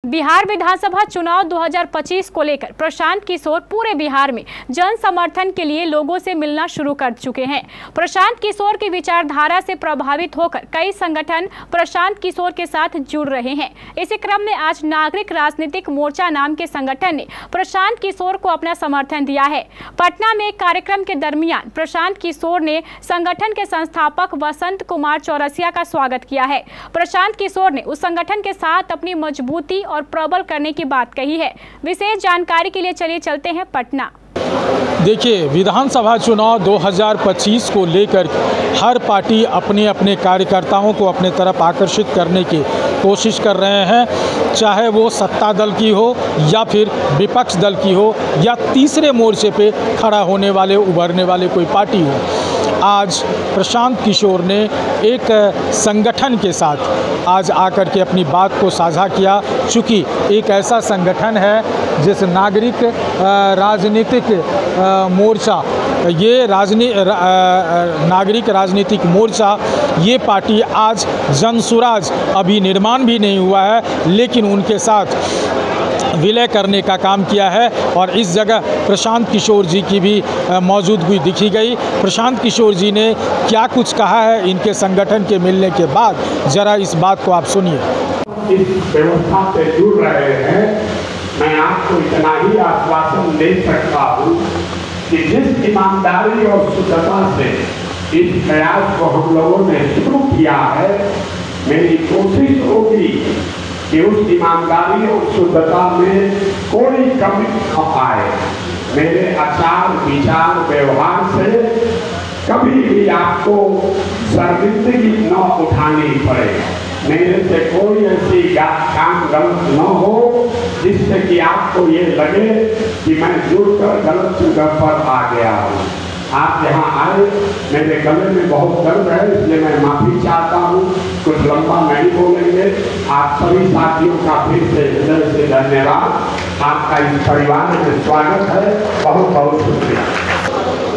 बिहार विधानसभा चुनाव 2025 को लेकर प्रशांत किशोर पूरे बिहार में जन समर्थन के लिए लोगों से मिलना शुरू कर चुके हैं। प्रशांत किशोर की विचारधारा से प्रभावित होकर कई संगठन प्रशांत किशोर के साथ जुड़ रहे हैं। इसी क्रम में आज नागरिक राजनीतिक मोर्चा नाम के संगठन ने प्रशांत किशोर को अपना समर्थन दिया है। पटना में एक कार्यक्रम के दरमियान प्रशांत किशोर ने संगठन के संस्थापक वसंत कुमार चौरसिया का स्वागत किया है। प्रशांत किशोर ने उस संगठन के साथ अपनी मजबूती और प्रबल करने की बात कही है। विशेष जानकारी के लिए चलिए चलते हैं पटना। देखिए, विधानसभा चुनाव 2025 को लेकर हर पार्टी अपने अपने कार्यकर्ताओं को अपने तरफ आकर्षित करने की कोशिश कर रहे हैं, चाहे वो सत्ता दल की हो या फिर विपक्ष दल की हो या तीसरे मोर्चे पे खड़ा होने वाले उभरने वाले कोई पार्टी हो। आज प्रशांत किशोर ने एक संगठन के साथ आज आकर के अपनी बात को साझा किया। चूँकि एक ऐसा संगठन है जिस नागरिक राजनीतिक मोर्चा, ये नागरिक राजनीतिक मोर्चा, ये पार्टी आज जनसुराज अभी निर्माण भी नहीं हुआ है, लेकिन उनके साथ विलय करने का काम किया है और इस जगह प्रशांत किशोर जी की भी मौजूदगी दिखी गई। प्रशांत किशोर जी ने क्या कुछ कहा है इनके संगठन के मिलने के बाद, जरा इस बात को आप सुनिए। इस व्यवस्था से जुड़ रहे हैं, मैं आपको इतना ही आश्वासन दे सकता हूँ कि जिस ईमानदारी और शुद्धता से इस प्रयास को हम लोगों ने शुरू किया है, मेरी कोशिश होगी कि उस ईमानदारी और शुद्धता में कोई कमी न आए। मेरे आचार विचार व्यवहार से कभी भी आपको शर्मिंदगी न उठानी पड़े। मेरे से कोई ऐसी काम गलत न हो जिससे कि आपको ये लगे कि मैं जुड़कर गलत जगह पर आ गया हूँ। आप यहाँ आए, मेरे गले में बहुत दर्द है, इसलिए मैं माफ़ी चाहता हूँ। कुछ लंबा नहीं बोलेंगे। आप सभी साथियों का फिर से हृदय से धन्यवाद। आपका इस परिवार में स्वागत है। बहुत बहुत शुक्रिया।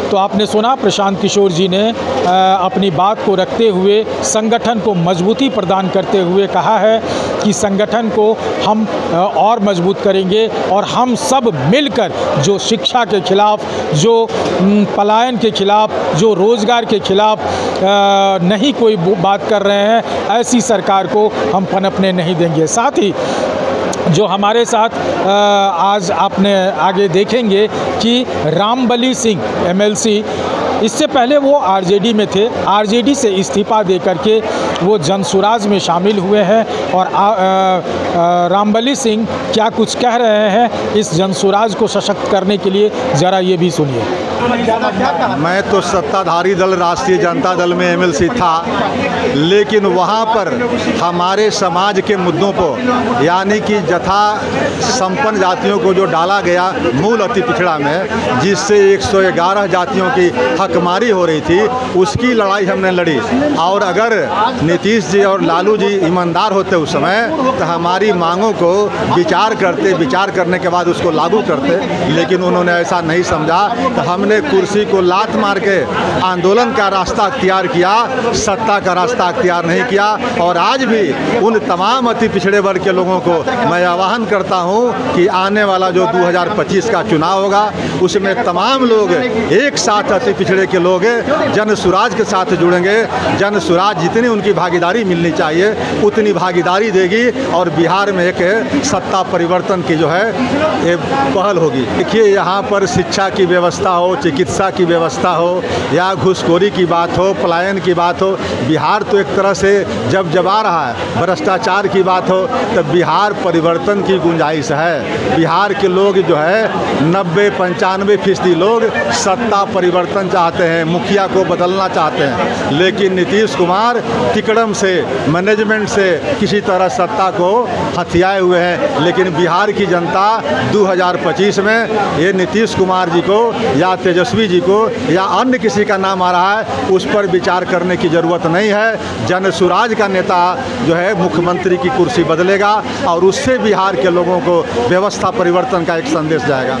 तो आपने सुना, प्रशांत किशोर जी ने अपनी बात को रखते हुए संगठन को मजबूती प्रदान करते हुए कहा है कि संगठन को हम और मजबूत करेंगे और हम सब मिलकर जो शिक्षा के खिलाफ, जो पलायन के खिलाफ, जो रोज़गार के खिलाफ नहीं कोई बात कर रहे हैं, ऐसी सरकार को हम पनपने नहीं देंगे। साथ ही जो हमारे साथ आज आपने आगे देखेंगे कि रामबली सिंह MLC, इससे पहले वो RJD में थे, RJD से इस्तीफा दे करके वो जनसुराज में शामिल हुए हैं और रामबली सिंह क्या कुछ कह रहे हैं इस जनसुराज को सशक्त करने के लिए, ज़रा ये भी सुनिए। मैं तो सत्ताधारी दल राष्ट्रीय जनता दल में MLC था, लेकिन वहाँ पर हमारे समाज के मुद्दों को, यानी कि यथा संपन्न जातियों को जो डाला गया मूल अति पिछड़ा में, जिससे 111 जातियों की हकमारी हो रही थी, उसकी लड़ाई हमने लड़ी। और अगर नीतीश जी और लालू जी ईमानदार होते उस समय, तो हमारी मांगों को विचार करने के बाद उसको लागू करते, लेकिन उन्होंने ऐसा नहीं समझा। तो हमने कुर्सी को लात मार के आंदोलन का रास्ता अख्तियार किया, सत्ता का रास्ता अख्तियार नहीं किया। और आज भी उन तमाम अति पिछड़े वर्ग के लोगों को मैं आह्वान करता हूं कि आने वाला जो 2025 का चुनाव होगा, उसमें तमाम लोग एक साथ, अति पिछड़े के लोग जनसुराज के साथ जुड़ेंगे। जनसुराज जितनी उनकी भागीदारी मिलनी चाहिए उतनी भागीदारी देगी और बिहार में एक सत्ता परिवर्तन की जो है ये पहल होगी। देखिए, यहाँ पर शिक्षा की व्यवस्था हो, चिकित्सा की व्यवस्था हो या घूसखोरी की बात हो, पलायन की बात हो, बिहार तो एक तरह से जब आ रहा है। भ्रष्टाचार की बात हो, तब बिहार परिवर्तन की गुंजाइश है। बिहार के लोग जो है 90-95% लोग सत्ता परिवर्तन चाहते हैं, मुखिया को बदलना चाहते हैं, लेकिन नीतीश कुमार तिकड़म से, मैनेजमेंट से किसी तरह सत्ता को हथियाए हुए हैं। लेकिन बिहार की जनता 2025 में ये नीतीश कुमार जी को या तेजस्वी जी को या अन्य किसी का नाम आ रहा है, उस पर विचार करने की ज़रूरत नहीं है। जनसुराज का नेता जो है मुख्यमंत्री की कुर्सी बदलेगा और उससे बिहार के लोगों को व्यवस्था परिवर्तन का एक संदेश जाएगा।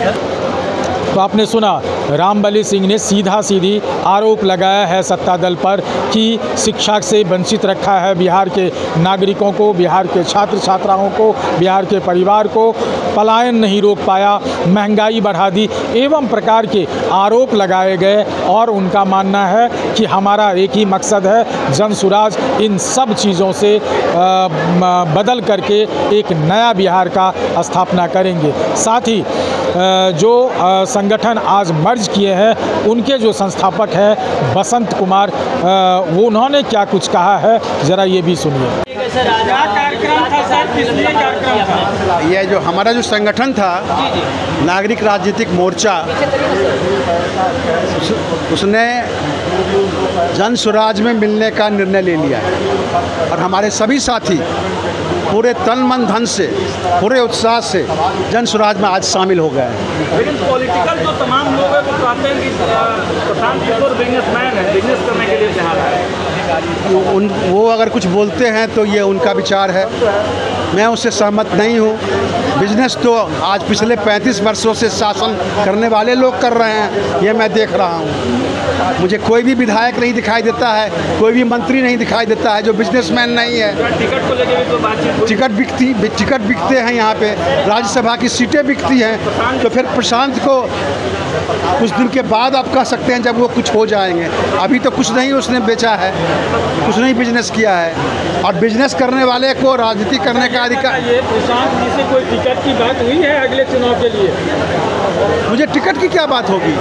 तो आपने सुना रामबली सिंह ने सीधा सीधी आरोप लगाया है सत्ता दल पर कि शिक्षा से वंचित रखा है बिहार के नागरिकों को, बिहार के छात्र छात्राओं को, बिहार के परिवार को, पलायन नहीं रोक पाया, महंगाई बढ़ा दी एवं प्रकार के आरोप लगाए गए। और उनका मानना है कि हमारा एक ही मकसद है, जनसुराज इन सब चीज़ों से बदल करके एक नया बिहार का स्थापना करेंगे। साथ ही जो संगठन आज मर्ज किए हैं उनके जो संस्थापक हैं बसंत कुमार, वो उन्होंने क्या कुछ कहा है, ज़रा ये भी सुनिए। कार्यक्रम था सर, किस लिए कार्यक्रम था? यह जो हमारा जो संगठन था नागरिक राजनीतिक मोर्चा, उसने जन स्वराज में मिलने का निर्णय ले लिया है और हमारे सभी साथी पूरे तन मन धन से, पूरे उत्साह से जन स्वराज में आज शामिल हो गए हैं। लेकिन पॉलिटिकल जो तमाम लोग हैं वो कहते हैं कि प्रशांत किशोर बिजनेसमैन है, बिजनेस करने के लिए तैयार है। वो अगर कुछ बोलते हैं तो ये उनका विचार है, मैं उससे सहमत नहीं हूँ। बिजनेस तो आज पिछले 35 वर्षों से शासन करने वाले लोग कर रहे हैं, ये मैं देख रहा हूँ। मुझे कोई भी विधायक नहीं दिखाई देता है, कोई भी मंत्री नहीं दिखाई देता है जो बिजनेसमैन नहीं है। टिकट को लेकर भी तो बातचीत, टिकट बिकते हैं, यहाँ पे राज्यसभा की सीटें बिकती हैं, तो फिर प्रशांत को कुछ दिन के बाद आप कह सकते हैं जब वो कुछ हो जाएंगे। अभी तो कुछ नहीं उसने बेचा है, कुछ नहीं बिजनेस किया है। और बिजनेस करने वाले को राजनीति करने का अधिकार। ये प्रशांत जी से कोई टिकट की बात हुई है अगले चुनाव के लिए? मुझे टिकट की क्या बात होगी,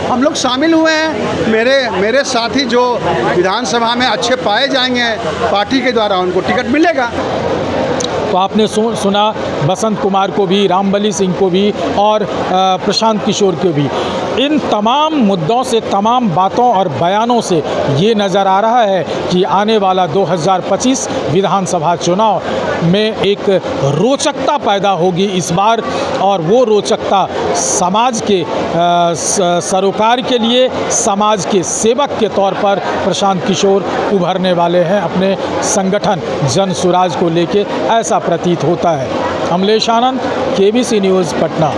हम लोग शामिल हुए हैं। मेरे साथी जो विधानसभा में अच्छे पाए जाएंगे पार्टी के द्वारा, उनको टिकट मिलेगा। तो आपने सुना बसंत कुमार को भी, रामबली सिंह को भी और प्रशांत किशोर को भी। इन तमाम मुद्दों से, तमाम बातों और बयानों से ये नज़र आ रहा है कि आने वाला 2025 विधानसभा चुनाव में एक रोचकता पैदा होगी इस बार, और वो रोचकता समाज के सरोकार के लिए, समाज के सेवक के तौर पर प्रशांत किशोर उभरने वाले हैं अपने संगठन जन सुराज को लेके, ऐसा प्रतीत होता है। अमलेश आनंद, KBC न्यूज़, पटना।